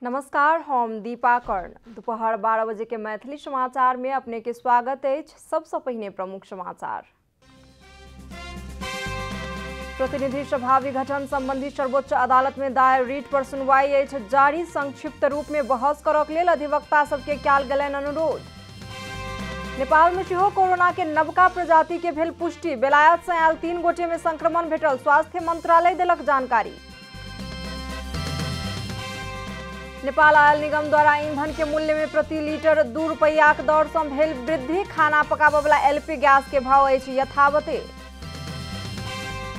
नमस्कार, हम दीपा कर्ण। दोपहर 12 बजे के मैथिली समाचार में अपने के स्वागत है। सबसे पहले प्रमुख समाचार। प्रतिनिधि सभा विघटन संबंधी सर्वोच्च अदालत में दायर रीट पर सुनवाई जारी। संक्षिप्त रूप में बहस करक लेल अधिवक्ता सबके कयल गेलनि अनुरोध। नेपाल में सेहो कोरोना के नवका प्रजाति के भेल पुष्टि। बेलायत से आयल 3 गोटे में संक्रमण भेटल। स्वास्थ्य मंत्रालय देलक जानकारी। नेपाल आयल निगम द्वारा ईंधन के मूल्य में प्रति लीटर 2 रुपैयाक दर से भेल वृद्धि। खाना पकाबय वाला एलपी गैस के भाव अछि यथावते।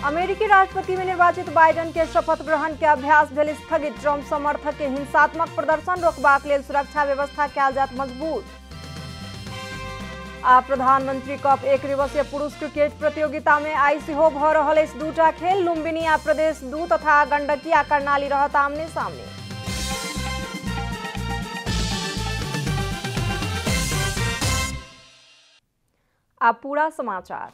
अमेरिकी राष्ट्रपति में निर्वाचित बाइडेन के शपथ ग्रहण के अभ्यास भेल स्थगित। ट्रम्प समर्थक के हिंसात्मक प्रदर्शन रोकबाक लेल सुरक्षा व्यवस्था कयल जायत मजबूत। आ प्रधानमंत्री कप 1 दिवसीय पुरुष क्रिकेट प्रतियोगिता में आई सेहो भ रहल अछि 2टा खेल। लुम्बिनी आ प्रदेश 2 तथा गंडकी आ कर्णाली रहत आमने सामने। अब पूरा समाचार।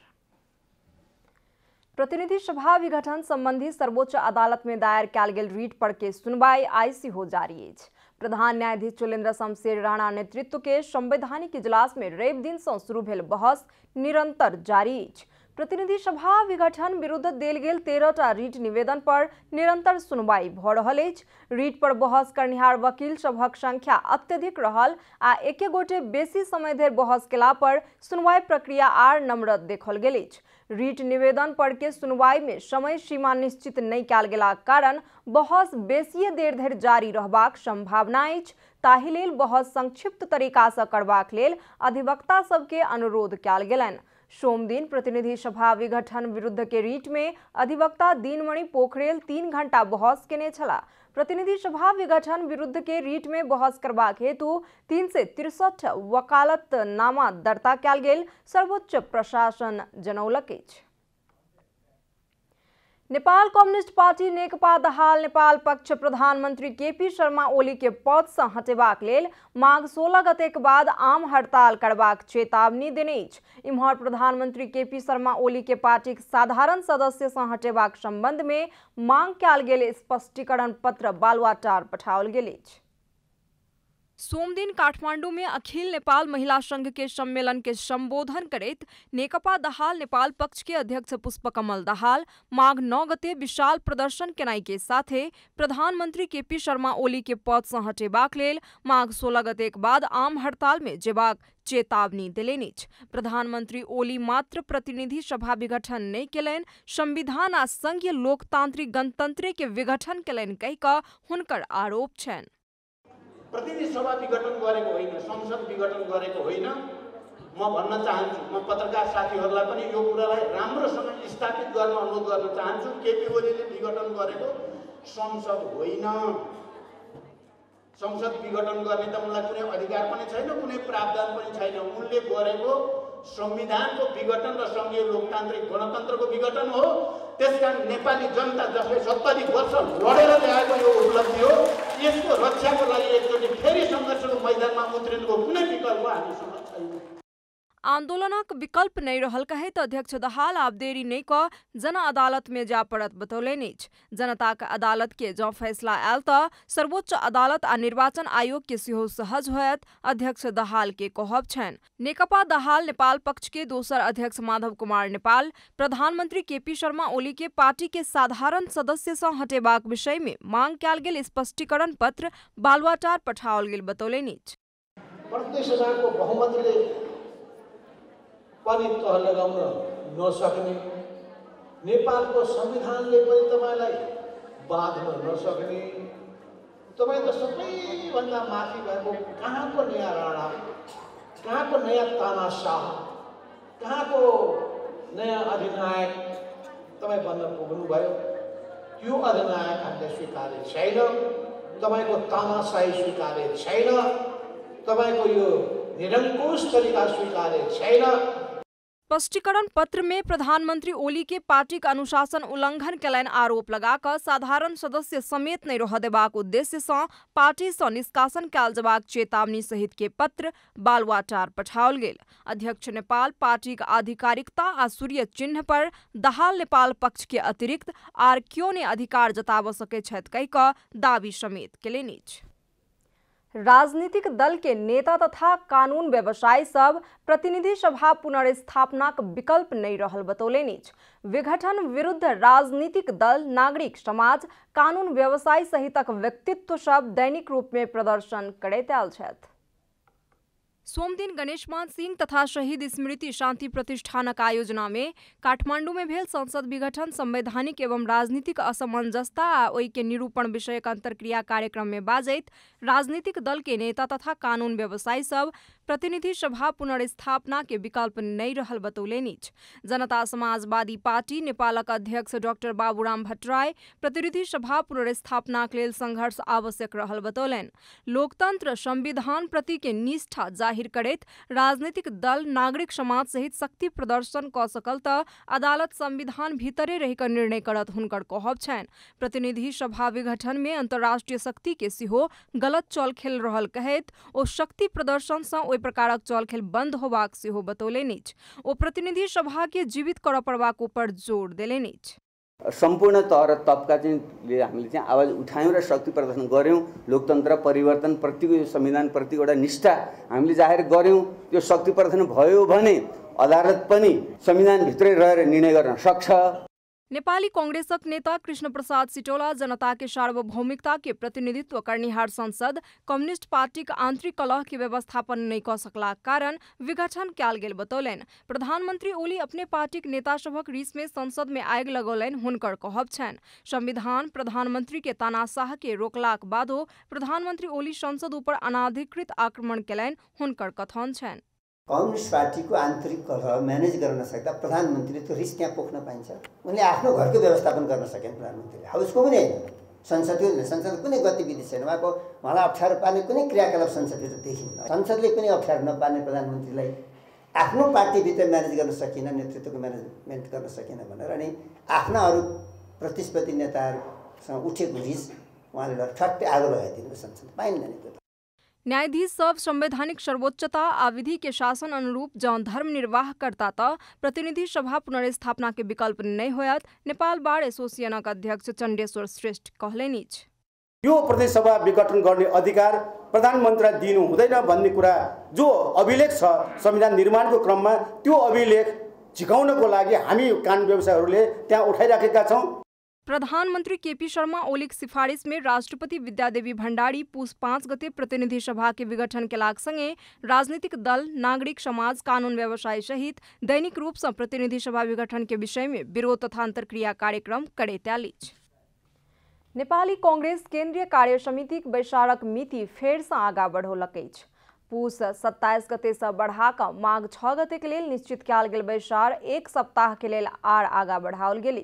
प्रतिनिधि सभा विघटन संबंधी सर्वोच्च अदालत में दायर कयल गेल रीट पर के सुनवाई आई सेहो जारी अछि। प्रधान न्यायाधीश चुलेन्द्र शमशेर राणा नेतृत्व के संवैधानिक इजलास में रवि दिन से शुरू भेल बहस निरंतर जारी अछि। प्रतिनिधि सभा विघटन विरुद्ध देल गेल 13टा रीट निवेदन पर निरंतर सुनवाई भ रहल अछि। रीट पर बहस करनिहार वकील सभक संख्या अत्यधिक रहल आ एके गोटे बेसी समय धरि बहस केला पर सुनवाई प्रक्रिया आर नम्रत देखल गेल अछि। रीट निवेदन पर के सुनवाई में समय सीमा निश्चित नहीं कयल गेलाक कारण बहस बेसिये देर धरि जारी रहबाक संभावना अछि। ताहि लेल बहस संक्षिप्त तरीका से करबाक लेल अधिवक्ता सबके अनुरोध कयल गेलनि। सोम दिन प्रतिनिधि सभा विघटन विरुद्ध के रीट में अधिवक्ता दीनमणि पोखरेल 3 घंटा बहस केने छला। प्रतिनिधि सभा विघटन विरुद्ध के रीट में बहस करबाक हेतु 363 वकालतनामा दर्ता कयल गेल सर्वोच्च प्रशासन जनौलक अछि। नेपाल कम्युनिस्ट पार्टी नेकपा दहाल नेपाल पक्ष प्रधानमंत्री केपी शर्मा ओली के पद से हटेबाक लेल माघ 16 गतेक बाद आम हड़ताल करबाक चेतावनी देने अछि। इम्हर प्रधानमंत्री केपी शर्मा ओली के पार्टी साधारण सदस्य से हटेबाक संबंध में मांग कयल गेल स्पष्टीकरण पत्र बालुआटार पठाओल गेल अछि। सोम दिन काठमांडू में अखिल नेपाल महिला संघ के सम्मेलन के संबोधन करैत नेकपा दहाल नेपाल पक्ष के अध्यक्ष पुष्पकमल दाहाल माघ 9 गते विशाल प्रदर्शन केनाई के साथे प्रधानमंत्री केपी शर्मा ओली के पद से हटेबाक लेल माघ 16 गतेक बाद आम हड़ताल में जेबाक चेतावनी देलनि अछि। प्रधानमंत्री ओली मात्र प्रतिनिधि सभा विघटन नहीं केलनि, संविधान आ संघीय लोकतांत्रिक गणतंत्र के विघटन केलनि कहि कऽ हुनकर आरोप छनि। प्रतिनिधि सभा विघटन गरेको होइन, संसद विघटन गरेको होइन। म भन्न चाहन्छु, म पत्रकार साथीहरूलाई पनि यो कुरालाई राम्रोसँग स्थापित गर्न अनुरोध गर्न चाहन्छु। केपी ओलीले विघटन गरेको संसद होइन। संसद विघटन गर्ने त उनलाई कुनै अधिकार पनि छैन, कुनै प्रावधान पनि छैन। उनले गरेको संविधानको विघटन र संघीय लोकतान्त्रिक गणतन्त्रको विघटन हो। त्यसकारण नेपाली जनता जसले 70 वर्ष लडेर ल्याएको यो उपलब्धि हो, यसको रक्षाको लागि एकचोटि फेरि संघर्षको मैदानमा उत्रिनुको कुनै विकल्प हामीसँग छैन। आंदोलनक विकल्प नहीं रहल कहैत अध्यक्ष दाहाल आब देरी नहीं क जन अदालत में जा पड़त बतौलनि अछि। जनताक अदालत के जँ फैसला आयल तऽ सर्वोच्च अदालत आ निर्वाचन आयोग के सेहो सहज होयत, अध्यक्ष दाहाल के कहब छनि। नेकपा दाहाल नेपाल पक्ष के दोसर अध्यक्ष माधव कुमार नेपाल प्रधानमंत्री केपी शर्मा ओली के पार्टी के साधारण सदस्य से हटेबाक विषय में मांग कयल गेल स्पष्टीकरण पत्र बालुआटार पठाओल गेल बतौलनि अछि। प्रदेश सभाको बहुमतले पनि तह लगाउन नसक्ने, नेपालको संविधानले पनि तपाईलाई बाध्न नसक्ने, तपाईँ त सबैभन्दा माथि भएको कहाँको नयाँ राणा, कहाँको नयाँ तानाशाह, कहाँको नयाँ अधिनायक तपाईँ बन्न पुग्नुभयो। त्यो अधिनायक हामीले स्वीकार्य छैन, तपाईँको तानाशाही स्वीकार्य छैन, तपाईँको यो निरङ्कुश तरिका स्वीकार्य छैन। स्पष्टीकरण पत्र में प्रधानमंत्री ओली के पार्टी का अनुशासन उल्लंघन केलनि आरोप लगाकर साधारण सदस्य समेत नहीं रह देबाक उद्देश्य से पार्टी से निष्कासन कयल जेबाक चेतावनी सहित के पत्र बालुआटार पठाओल गेल। अध्यक्ष नेपाल पार्टी का आधिकारिकता आ सूर्य चिन्ह पर दाहाल नेपाल पक्ष के अतिरिक्त आर क्यों ने अधिकार जताब सके छथि कहि कऽ दावी समेत केलनि अछि। राजनीतिक दल के नेता तथा कानून व्यवसायी सब प्रतिनिधि सभा पुनर्स्थापना विकल्प नहीं रहल बतौलेनी। विघटन विरुद्ध राजनीतिक दल, नागरिक समाज, कानून व्यवसायी सहितक व्यक्तित्व सब दैनिक रूप में प्रदर्शन करैत आयल छथि। सोमदिन गणेशमान सिंह तथा शहीद स्मृति शांति प्रतिष्ठानक आयोजना में काठमांडू में भेल संसद विघटन, संवैधानिक एवं राजनीतिक असमंजसता आ ओई के निरूपण विषयक अंतरक्रिया कार्यक्रम में बाजैत राजनीतिक दल के नेता तथा कानून व्यवसायी सब प्रतिनिधि सभा पुनर्स्थापना के विकल्प नहीं रहल बतौलेनी। जनता समाजवादी पार्टी नेपालक अध्यक्ष डाक्टर बाबूराम भट्टराई प्रतिनिधि सभा पुनर्स्थापना के लेल संघर्ष आवश्यक रहल बतौलन। लोकतंत्र संविधान प्रति के निष्ठा जाहिर करैत राजनीतिक दल, नागरिक समाज सहित शक्ति प्रदर्शन क सकल त अदालत संविधान भीतरे रहि क निर्णय करत हुनकर कहब छनि। प्रतिनिधि सभा विघटन में अंतर्राष्ट्रीय शक्ति के सेहो गलत चलखेल रहल कहैत ओ शक्ति प्रदर्शन सँ ओहि प्रकारक चलखेल बंद होबाक सेहो बतौलेनी। ओ प्रतिनिधि सभा के जीवित कर पड़बाक ऊपर जोड़ देलेनी। सम्पूर्ण तह र तबका चाहिँ हामीले चाहिँ आवाज उठायौँ र शक्ति प्रदर्शन गऱ्यौँ। लोकतन्त्र परिवर्तन प्रतिको संविधान प्रति एउटा निष्ठा हामीले जाहेर गऱ्यौँ। त्यो शक्ति प्रदर्शन भयो भने अदालत पनि संविधान भित्रै रहेर निर्णय गर्न सक्छ। नेपाली कांग्रेसक नेता कृष्ण प्रसाद सिटौला जनता के सार्वभौमिकता के प्रतिनिधित्व करनिहार संसद कम्युनिस्ट पार्टी का आंतरिक कलह के व्यवस्थापन नहीं कर सकला कारण विघटन कैल गेल बतौलन। प्रधानमंत्री ओली अपने पार्टी के नेता सभक रिस में संसद में आग लगौलन हुनकर कहब छनि। संविधान प्रधानमंत्री के तानाशाह के रोकलाक बादो प्रधानमंत्री ओली संसद ऊपर अनाधिकृत आक्रमण केलनि हुनकर कथन छनि। कम्युनिस्ट पार्टीको आन्तरिक कलह म्यानेज गर्न नसक्दा प्रधानमन्त्रीले त्यो रिस त्यहाँ पोख्न पाइन्छ। उनले आफ्नो घरको व्यवस्थापन गर्न सकेन प्रधानमन्त्रीले, हाउसको पनि होइन। संसदको कुनै गतिविधि छैन, उहाँलाई अप्ठ्यारो पार्ने कुनै क्रियाकलाप संसदले त देखिन्न। संसदले पनि अप्ठ्यारो नपार्ने प्रधानमन्त्रीलाई आफ्नो पार्टीभित्र म्यानेज गर्न सकिन, नेतृत्वको म्यानेजमेन्ट गर्न सकिन भनेर अनि आफ्ना अरू प्रतिस्पर्धी नेताहरूसँग उठेको रिस उहाँले ठट्टै आगो लगाइदिनु संसद पाइन्न नि। न्यायाधीश सब संवैधानिक सर्वोच्चता आ विधि के शासन अनुरूप जौन धर्म निर्वाह करता त प्रतिनिधि सभा पुनर्स्थापना के विकल्प नहीं होयत नेपाल बार एसोसिएशनका अध्यक्ष चण्डेश्वर श्रेष्ठ कहलेनी। यो प्रदेश सभा विघटन गर्ने अधिकार प्रधानमन्त्रीलाई दिनु हुँदैन भन्ने कुरा जो अभिलेख छ संविधान निर्माणको क्रममा, त्यो अभिलेख झिकाउनको लागि हामी कानुन व्यवसायीहरूले त्यहाँ उठाइराखेका छौँ। प्रधानमंत्री केपी शर्मा ओलीक सिफारिश में राष्ट्रपति विद्यादेवी भण्डारी पुस 5 गते प्रतिनिधि सभा के विघटन केलाक संगे राजनीतिक दल, नागरिक समाज, कानून व्यवसायी सहित दैनिक रूप से प्रतिनिधि सभा विघटन के विषय में विरोध तथा अंतरक्रिया कार्यक्रम करैत आयल। नेपाली कांग्रेस केंद्रीय कार्य समिति बैसारक मिति फेर से आगा बढ़ौलक। पुस 27 गते से बढ़ा कर माघ 6 गते के लिए निश्चित कयल गेल बैसार एक सप्ताह के लिए आर आगा बढ़ाओल गेल।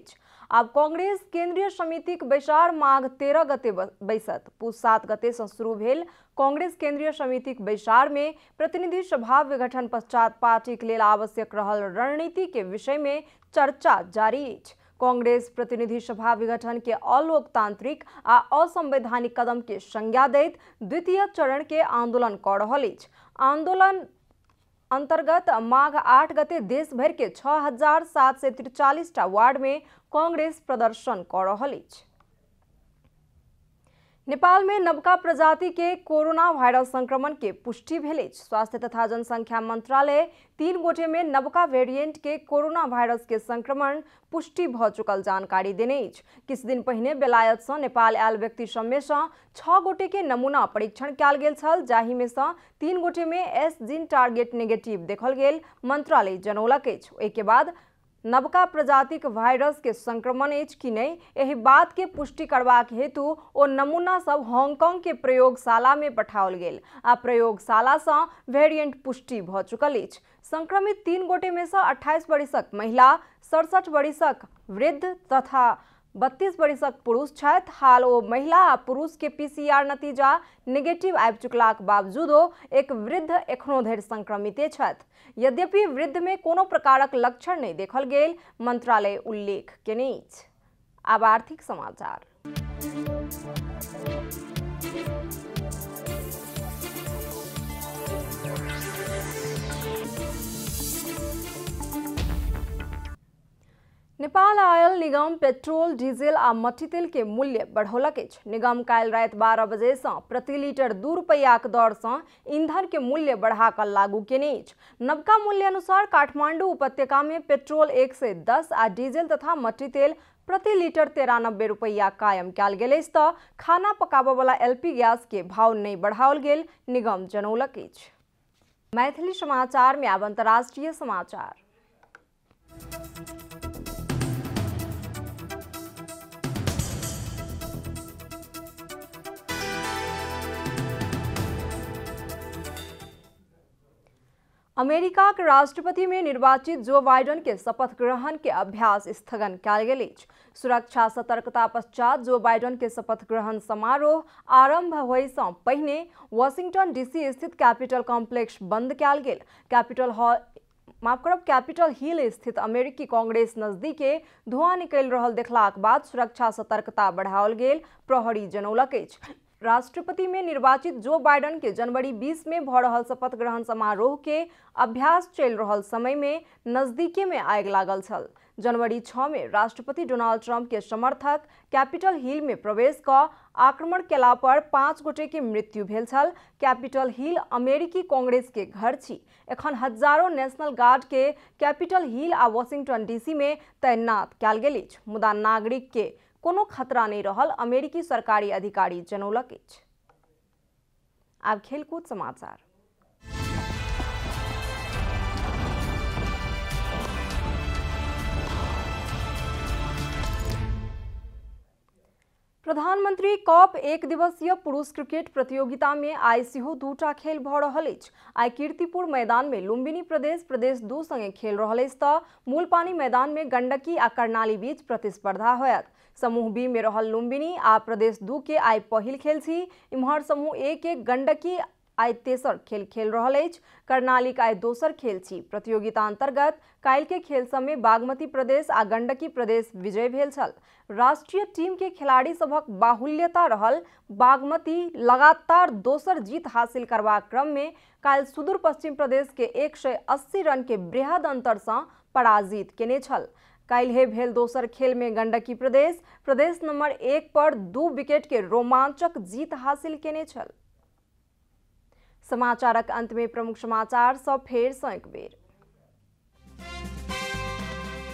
अब कांग्रेस केंद्रीय समिति बैसार माघ 13 गते बैसत। पुस 7 गते से शुरू भेल कांग्रेस केंद्रीय समिति बैसार में प्रतिनिधि सभा विघटन पश्चात पार्टी के लिए आवश्यक रहल रणनीति के विषय में चर्चा जारी अछि। कांग्रेस प्रतिनिधि सभा विघटन के अलोकतांत्रिक आ असंवैधानिक कदम के संज्ञा दैत द्वितीय चरण के आंदोलन कर रहल अछि। आंदोलन अंतर्गत माघ 8 गते देश भर के 6,743 वार्ड में कांग्रेस प्रदर्शन कर रहल अछि। नेपाल में नवका प्रजाति के कोरोना वायरस संक्रमण के पुष्टि भेल अछि। स्वास्थ्य तथा जनसंख्या मंत्रालय 3 गोटे में नवका वेरिएंट के कोरोना वायरस के संक्रमण पुष्टि भ चुकल जानकारी देने अछि। किछु दिन पहिने बेलायत से नेपाल आयल व्यक्ति सब में से 6 गोटे के नमूना परीक्षण कयल गेल छल, जाहि में से 3 गोटे में एस जीन टारगेट नेगेटिव देखल गेल मंत्रालय जनौलक अछि। एहि के बाद नवका प्रजातिक वायरस के संक्रमण अछि कि नहीं एहि बात के पुष्टि करबाक हेतु ओ नमूना सब हांगकांग के प्रयोगशाला में पठाओल गेल आ प्रयोगशाला से वेरिएंट पुष्टि भ चुकल अछि। संक्रमित 3 गोटे में से 28 वर्षक महिला, 67 वर्षक वृद्ध तथा 32 वर्षक पुरुष छथि। हाल ओ महिला आ पुरुष के पीसीआर नतीजा नेगेटिव आबि चुकलाक बावजूदो एक वृद्ध एखनो धरि संक्रमिते छथि। यद्यपि वृद्ध में कोनो प्रकारक लक्षण नहीं देखल गेल मंत्रालय उल्लेख केने अछि। आब आर्थिक समाचार। नेपाल आयल निगम पेट्रोल डीजल आ मट्टी तेल के मूल्य बढ़ौलक अछि। निगम काल्हि राति 12 बजे से प्रति लीटर 2 रुपैयाक दर से ईंधन के मूल्य बढ़ा कर लागू केने अछि। नवका मूल्य अनुसार काठमांडू उपत्यका में पेट्रोल 110 आ डीजल तथा मट्टी तेल प्रति लीटर 93 रुपैया कायम कयल गेल अछि तऽ खाना पकाबय वाला LP गैस के भाव नहीं बढ़ाओल गेल, निगम जनौलक अछि। मैथिली समाचार में आब अंतर्राष्ट्रीय समाचार। अमेरिका के राष्ट्रपति में निर्वाचित जो बाइडेन के शपथ ग्रहण के अभ्यास स्थगन कयल गेल अछि। सुरक्षा सतर्कता पश्चात जो बाइडेन के शपथ ग्रहण समारोह आरंभ होय से पहिने वाशिंगटन DC स्थित कैपिटल कॉम्प्लेक्स बंद कयल गेल। कैपिटल हिल स्थित अमेरिकी कांग्रेस नजदीके धुआं निकलि रहल देखलाक बाद सुरक्षा सतर्कता बढ़ाओल गेल, प्रहरी जनौलक अछि। राष्ट्रपति में निर्वाचित जो बाइडेन के जनवरी 20 में भ रहल शपथ ग्रहण समारोह के अभ्यास चलि रहल समय में नजदीके में आगि लागल छल। जनवरी 6 में राष्ट्रपति डोनाल्ड ट्रंप के समर्थक कैपिटल हिल में प्रवेश क आक्रमण केला पर 5 गोटे के मृत्यु भेल छल। कैपिटल हिल अमेरिकी कांग्रेस के घर छी। एखन हजारों नेशनल गार्ड के कैपिटल हिल आ वाशिंगटन DC में तैनात कयल गेल अछि, मुदा नागरिक के कोनो खतरा नहीं रहल, अमेरिकी सरकारी अधिकारी जनौलक अछि। आब खेलकूद समाचार। प्रधानमंत्री कप 1 दिवसीय पुरुष क्रिकेट प्रतियोगिता में आई सेहो 2टा खेल भ रहल अछि। आई कीर्तिपुर मैदान में लुम्बिनी प्रदेश 2 संगे खेल रहल अछि तऽ मूलपानी मैदान में गंडकी आ कर्णाली बीच प्रतिस्पर्धा होयत। समूह बी में रहल लुम्बिनी आ प्रदेश 2 के आई पहिल खेल छी। इम्हर समूह ए के गंडकी आई तेसर खेल खेल रहल अछि, कर्णाली आई दोसर खेल छी। प्रतियोगिता अंतर्गत काल्हि के खेल सब में बागमती प्रदेश आ गंडकी प्रदेश विजय भेल छल। राष्ट्रीय टीम के खिलाड़ी सभक बाहुल्यता रहल बागमती लगातार दोसर जीत हासिल करबाक क्रम में काल्हि सुदूर पश्चिम प्रदेश के 180 रन के बृहद अंतर से पराजित केने छल। काल्हि भेल दोसर खेल में गंडकी प्रदेश नंबर 1 पर 2 विकेट के रोमांचक जीत हासिल केने छल। समाचारक अंत में प्रमुख समाचार सब फेर सँ एक बेर।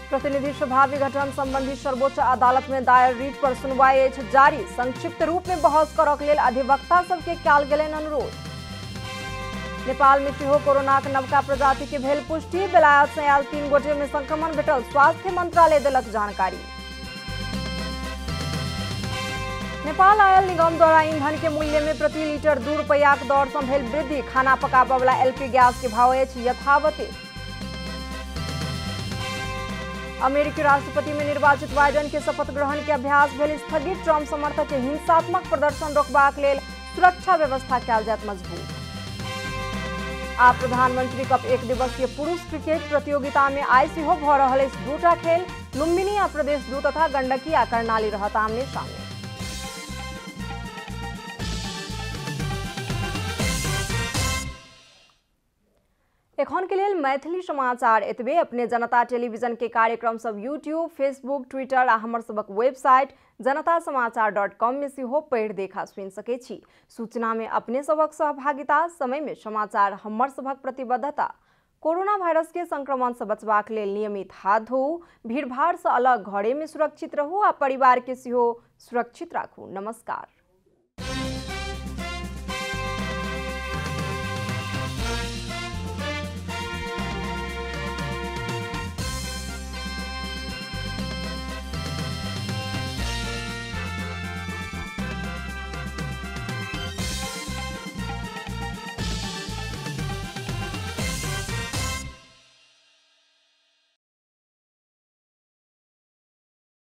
प्रतिनिधि सभा विघटन संबंधी सर्वोच्च अदालत में दायर रिट पर सुनवाई अछि जारी। संक्षिप्त रूप में बहस करक लेल अधिवक्ता सबके कयल गेलनि अनुरोध। नेपाल में सेहो कोरोनाक नवका प्रजाति के भेल पुष्टि। बेलायत से आयल 3 गोटे में संक्रमण भेटल, स्वास्थ्य मंत्रालय देलक जानकारी। नेपाल आयल निगम द्वारा ईंधन के मूल्य में प्रति लीटर 2 रुपैयाक दर से भेल वृद्धि। खाना पकाबय वाला LP गैस के भाव अछि यथावत। अमेरिकी राष्ट्रपति में निर्वाचित बाइडेन के शपथ ग्रहण के अभ्यास भेल स्थगित। ट्रंप समर्थक के हिंसात्मक प्रदर्शन रोकबाक लेल सुरक्षा व्यवस्था कयल जायत मजबूत। आ प्रधानमंत्री कप 1 दिवसीय पुरुष क्रिकेट प्रतियोगिता में आई सेहो भ रहल अछि 2टा खेल। लुम्बिनी आ प्रदेश 2 तथा गंडकी आ कर्णाली रहत आमने सामने। एखन के लेल मैथिली समाचार एतबे। अपने जनता टेलीविजन के कार्यक्रम सब यूट्यूब, फेसबुक, ट्विटर आ हमर सबक वेबसाइट जनतासमाचार.com में सेहो पढ़ि देखा सुनि सकै छी। सूचना में अपने सबक सहभागिता, समय में समाचार हमर सबक प्रतिबद्धता। कोरोना वायरस के संक्रमण से बचबाक लेल नियमित हाथ धोऊ, भीड़ भाड़ से अलग घरे में सुरक्षित रहू आ परिवार के सेहो सुरक्षित राखू। नमस्कार।